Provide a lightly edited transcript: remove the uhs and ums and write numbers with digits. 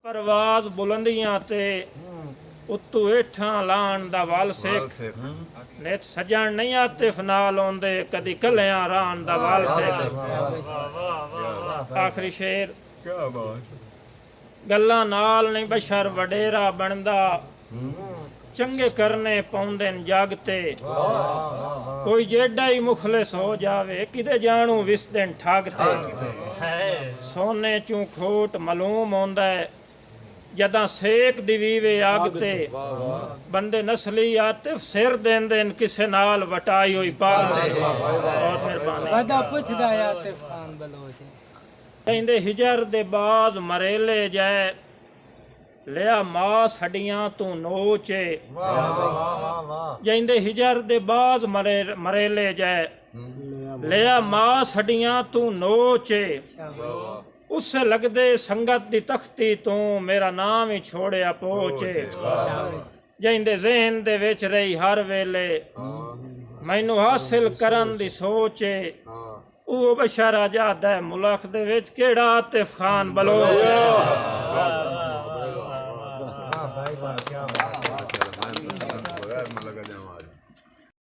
परवाज बुलंदियां ते उत्तू हेठां लाण दा वल सिख नित सजण नहीं आतिफ नाल ओंदे कदी कलियां रान दा वल सिख। आखिरी शेर गल्लां नाल नहीं बशर वडेरा बनदा चंगे करने पौंदे न जग ते कोई जेडा ही मुखलिस हो जावे किदे जानू विसदे ठग ते सोने चू खोट मालूम होंदा है जदा सेक दिवीवे अग ते बंदे नस्ली आतिफ सिर देंदे न किसे नाल वटाई हुई पाग ते। बहुत मेहरबानी वादा पुछदा है आतिफ खान बलोच कहंदे हिजर दे बाज मरेले जाए लिया मास हड्डियां तू नोचे जैंदे हिजर दे बाज मरेले जाए लिया मास हड्डियां तू नोचे उससे लगदे संगत दी तख्ती तू मेरा नाम ही छोड़िया पोचे जैंदे ज़हन दे विच रही हर वेले मैनू हासिल करन दी सोचे वो बशारा जादा है मुल्क दे विच केड़ा आतिफ खान बलोच।